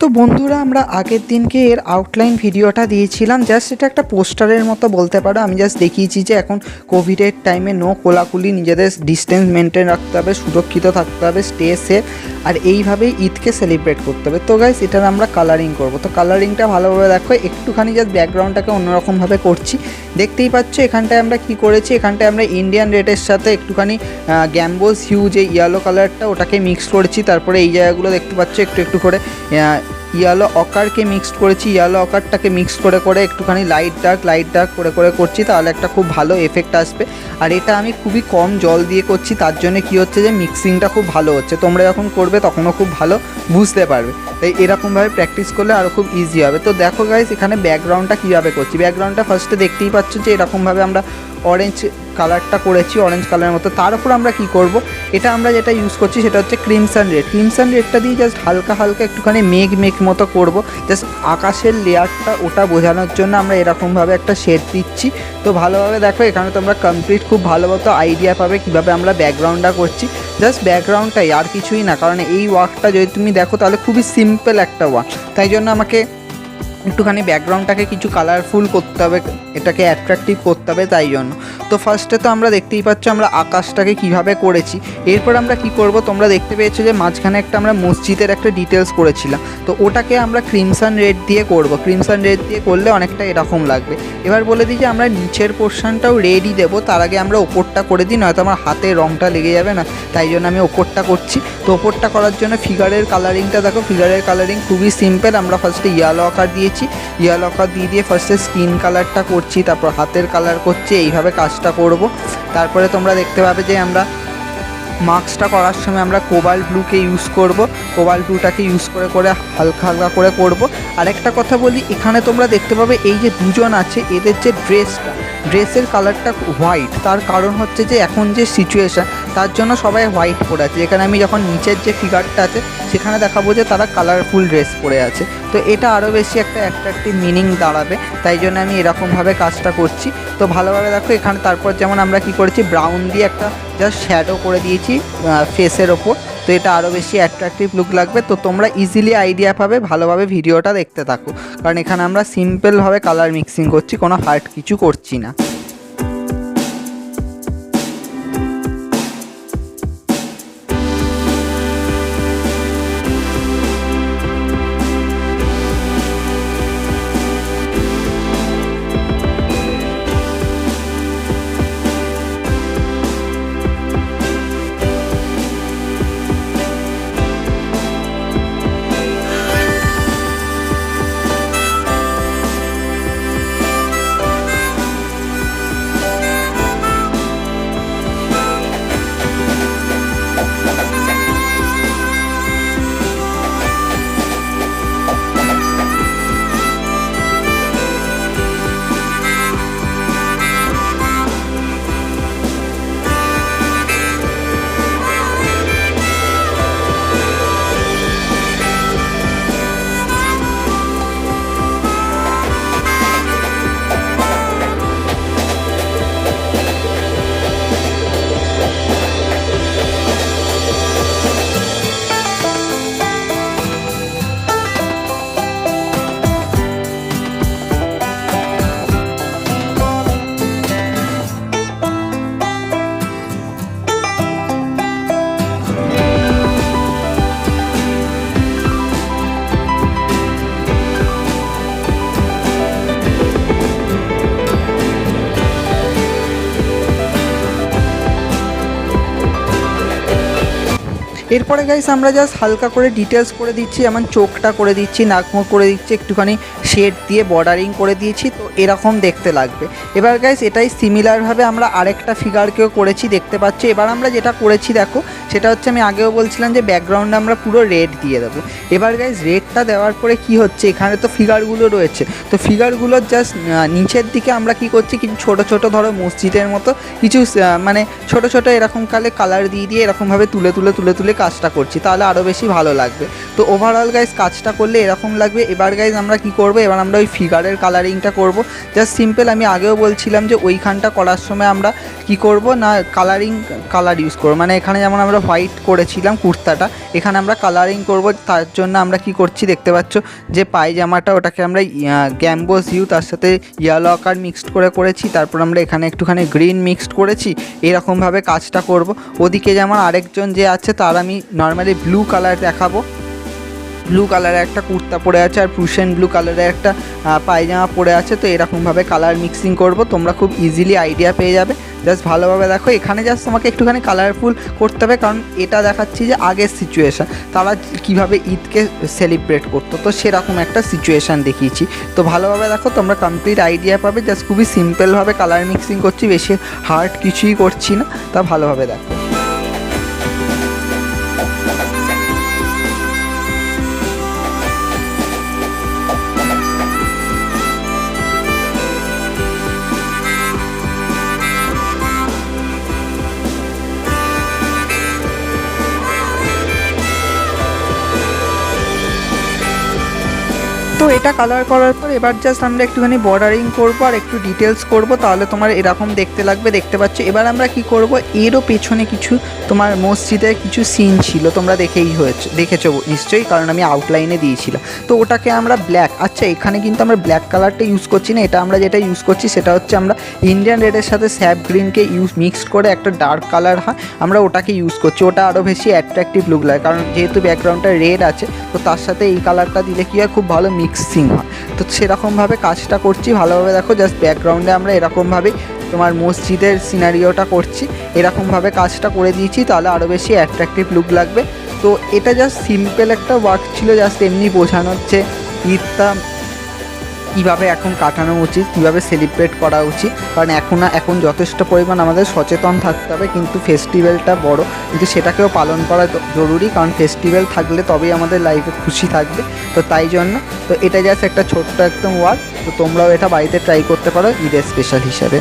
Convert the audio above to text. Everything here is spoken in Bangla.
তো বন্ধুরা আমরা আগের দিনকে এর আউটলাইন ভিডিওটা দিয়েছিলাম, জাস্ট এটা একটা পোস্টারের মতো বলতে পারো। আমি জাস্ট দেখিয়েছি যে এখন কোভিডের টাইমে নো কোলাকুলি, নিজেদের ডিস্টেন্স মেনটেন রাখতে হবে, সুরক্ষিত থাকতে হবে, স্টে সেফ, আর এইভাবেই ঈদকে সেলিব্রেট করতে হবে। তো গাইস এটার আমরা কালারিং করব। তো কালারিংটা ভালোভাবে দেখো, একটুখানি জাস্ট ব্যাকগ্রাউন্ডটাকে অন্যরকমভাবে করছি। দেখতেই পাচ্ছ এখানটায় আমরা কি করেছি, এখানটায় আমরা ইন্ডিয়ান রেডের সাথে একটুখানি গ্যাম্বোজ হিউ যে ইয়েলো কালারটা ওটাকে মিক্স করেছি। তারপরে এই জায়গাগুলো দেখতে পাচ্ছ একটু একটু করে ইয়েলো অকারকে মিক্সড করেছি, ইয়েলো অকারটাকে মিক্স করে করে একটুখানি লাইট ডার্ক করে করে করছি, তাহলে একটা খুব ভালো এফেক্ট আসবে। আর এটা আমি খুবই কম জল দিয়ে করছি, তার জন্য কি হচ্ছে যে মিক্সিংটা খুব ভালো হচ্ছে। তোমরা যখন করবে তখনও খুব ভালো বুঝতে পারবে, তাই এরকমভাবে প্র্যাকটিস করলে আরও খুব ইজি হবে। তো দেখো গাইস এখানে ব্যাকগ্রাউন্ডটা কীভাবে করছি। ব্যাকগ্রাউন্ডটা ফার্স্টে দেখতেই পাচ্ছ যে এরকমভাবে আমরা অরেঞ্জ কালারটা করেছি, অরেঞ্জ কালারের মতো। তার উপর আমরা কি করব, এটা আমরা যেটা ইউজ করছি সেটা হচ্ছে ক্রিমসন রেড। ক্রিমসন রেডটা দিয়ে জাস্ট হালকা হালকা একটুখানি মেঘ মতো করব, জাস্ট আকাশের লেয়ারটা ওটা বোঝানোর জন্য আমরা এরকমভাবে একটা শেড দিচ্ছি। তো ভালোভাবে দেখো এখানে তোমরা কমপ্লিট খুব ভালো মতো আইডিয়া পাবে কীভাবে আমরা ব্যাকগ্রাউন্ডটা করছি। জাস্ট ব্যাকগ্রাউন্ডটাই, আর কিছুই না, কারণ এই ওয়ার্কটা যদি তুমি দেখো তাহলে খুবই সিম্পল একটা ওয়ার্ক, তাই জন্য আমাকে একটুখানি ব্যাকগ্রাউন্ডটাকে কিছু কালারফুল করতে হবে, এটাকে অ্যাট্রাকটিভ করতে হবে, তাই জন্য। তো ফার্স্টে তো আমরা দেখতেই পাচ্ছ আমরা আকাশটাকে কিভাবে করেছি। এরপর আমরা কি করব, তোমরা দেখতে পেয়েছো যে মাঝখানে একটা আমরা মসজিদের একটা ডিটেলস করেছিলাম, তো ওটাকে আমরা ক্রিমসন রেড দিয়ে করব। ক্রিমসন রেড দিয়ে করলে অনেকটা এরকম লাগবে। এবার বলে দিই যে আমরা নিচের পোর্শনটাও রেডই দেবো, তার আগে আমরা ওপরটা করে দিই, নয়তো আমার হাতে রঙটা লেগে যাবে না, তাই জন্য আমি ওপরটা করছি। তো ওপরটা করার জন্য ফিগারের কালারিংটা দেখো, ফিগারের কালারিং খুবই সিম্পল। আমরা ফার্স্টে ইয়েলো আকার দিয়েছি, ইয়েলো আকার দিয়ে ফার্স্টে স্কিন কালারটা করছি, তারপর হাতের কালার করছি, এইভাবে কাজটা করব। তারপরে তোমরা দেখতে পাবে যে আমরা মাস্কটা করার সময় আমরা কোবাল্ট ব্লুকে ইউজ করব, কোবাল্ট ব্লুটাকে ইউজ করে করে হালকা হালকা করে করব। আরেকটা কথা বলি, এখানে তোমরা দেখতে পাবে এই যে দুজন আছে এদের যে ড্রেসের কালারটা হোয়াইট, তার কারণ হচ্ছে যে এখন যে সিচুয়েশান তার জন্য সবাই হোয়াইট পরে আছে। এখানে আমি যখন নিচের যে ফিগারটা আছে সেখানে দেখাবো যে তারা কালারফুল ড্রেস পরে আছে, তো এটা আরও বেশি একটা অ্যাট্রাকটিভ মিনিং দাঁড়াবে, তাই জন্য আমি এরকমভাবে কাজটা করছি। তো ভালোভাবে দেখো এখানে তারপর যেমন আমরা কি করেছি, ব্রাউন দিয়ে একটা জাস্ট শ্যাডো করে দিয়েছি ফেসের ওপর, তো এটা আরও বেশি অ্যাট্রাকটিভ লুক লাগবে। তো তোমরা ইজিলি আইডিয়া পাবে, ভালোভাবে ভিডিওটা দেখতে থাকো, কারণ এখানে আমরা সিম্পলভাবে কালার মিক্সিং করছি, কোনো হার্ড কিছু করছি না। এরপরে গাইস আমরা জাস্ট হালকা করে ডিটেলস করে দিচ্ছি, যেমন চোখটা করে দিচ্ছি, নাক মুখ করে দিচ্ছি, একটুখানি শেড দিয়ে বর্ডারিং করে দিয়েছি, তো এরকম দেখতে লাগবে। এবার গাইস এটাই সিমিলারভাবে আমরা আরেকটা ফিগারকেও করেছি, দেখতে পাচ্ছি। এবার আমরা যেটা করেছি দেখো, সেটা হচ্ছে আমি আগেও বলছিলাম যে ব্যাকগ্রাউন্ডে আমরা পুরো রেড দিয়ে দেবো। এবার গাইস রেডটা দেওয়ার পরে কি হচ্ছে, এখানে তো ফিগারগুলো রয়েছে, তো ফিগারগুলোর জাস্ট নিচের দিকে আমরা কি করছি, কিছু ছোটো ছোটো ধরো মসজিদের মতো কিছু মানে ছোটো ছোটো এরকম কালার দিয়ে এরকমভাবে তুলে কাজটা করছি, তাহলে আরও বেশি ভালো লাগবে। তো ওভারঅল গাইজ কাজটা করলে এরকম লাগবে। এবার গাইজ আমরা কি করব, এবার আমরা ওই ফিগারের কালারিংটা করব। জাস্ট সিম্পল, আমি আগেও বলছিলাম যে ওইখানটা করার সময় আমরা কি করব না কালার ইউজ করব। মানে এখানে যেমন আমরা হোয়াইট করেছিলাম কুর্তাটা, এখানে আমরা কালারিং করব। তার জন্য আমরা কি করছি দেখতে পাচ্ছ যে পায়জামাটা ওটাকে আমরা গ্যাম্বোস হিউ তার সাথে ইয়েলো আকার মিক্সড করেছি। তারপর আমরা এখানে একটুখানি গ্রিন মিক্সড করেছি। এরকমভাবে কাজটা করব। ওদিকে যেমন আরেকজন যে আছে তার আমি নর্মালি ব্লু কালার দেখাবো। ব্লু কালারের একটা কুর্তা পরে আছে আর প্রুশিয়ান ব্লু কালারের একটা পায়জামা পরে আছে। তো এরকমভাবে কালার মিক্সিং করব, তোমরা খুব ইজিলি আইডিয়া পেয়ে যাবে। জাস্ট ভালোভাবে দেখো, এখানে জাস্ট তোমাকে একটুখানি কালারফুল করতে হবে, কারণ এটা দেখাচ্ছি যে আগের সিচুয়েশান, তারা কীভাবে ঈদকে সেলিব্রেট করতো, তো সেরকম একটা সিচুয়েশান দেখিয়েছি। তো ভালোভাবে দেখো, তোমরা কমপ্লিট আইডিয়া পাবে। জাস্ট খুবই সিম্পলভাবে কালার মিক্সিং করছি, বেশি হার্ড কিছুই করছি না। তা ভালোভাবে দেখো। তো এটা কালার করার পর এবার জাস্ট আমরা একটুখানি বর্ডারিং করবো আর একটু ডিটেলস করব, তাহলে তোমার এরকম দেখতে লাগবে। দেখতে পাচ্ছ। এবার আমরা কি করব, এরও পেছনে কিছু তোমার মসজিদের কিছু সিন ছিল, তোমরা দেখেছো নিশ্চয়ই, কারণ আমি আউটলাইনে দিয়েছিলাম। তো ওটাকে আমরা ব্ল্যাক, আচ্ছা এখানে কিন্তু আমরা ব্ল্যাক কালারটা ইউজ করছি না, এটা আমরা যেটা ইউজ করছি সেটা হচ্ছে আমরা ইন্ডিয়ান রেডের সাথে স্যাপ গ্রিনকে মিক্সড করে একটা ডার্ক কালার হয়, আমরা ওটাকে ইউজ করছি। ওটা আরও বেশি অ্যাট্রাকটিভ লুক লাগে, কারণ যেহেতু ব্যাকগ্রাউন্ডটা রেড আছে, তো তার সাথে এই কালারটা দিলে কি হয়, খুব ভালো মিক্সিং হয়। তো সেরকমভাবে কাজটা করছি, ভালোভাবে দেখো। জাস্ট ব্যাকগ্রাউন্ডে আমরা এরকমভাবেই তোমার মসজিদের সিনারিওটা করছি, এরকমভাবে কাজটা করে দিয়েছি, তাহলে আরও বেশি অ্যাট্রাকটিভ লুক লাগবে। তো এটা জাস্ট সিম্পল একটা ওয়ার্ক ছিল, জাস্ট এমনি বোঝানো হচ্ছে ঈদটা কীভাবে এখন কাটানো উচিত, কীভাবে সেলিব্রেট করা উচিত। কারণ এখন যথেষ্ট পরিমাণ আমাদের সচেতন থাকতে হবে, কিন্তু ফেস্টিভ্যালটা বড়, কিন্তু সেটাকেও পালন করা জরুরি, কারণ ফেস্টিভ্যাল থাকলে তবেই আমাদের লাইফে খুশি থাকবে। তো তাই জন্য তো এটা জাস্ট একটা ছোট্ট একদম ওয়ার্ক। তো তোমরাও এটা বাড়িতে ট্রাই করতে পারো ঈদের স্পেশাল হিসাবে।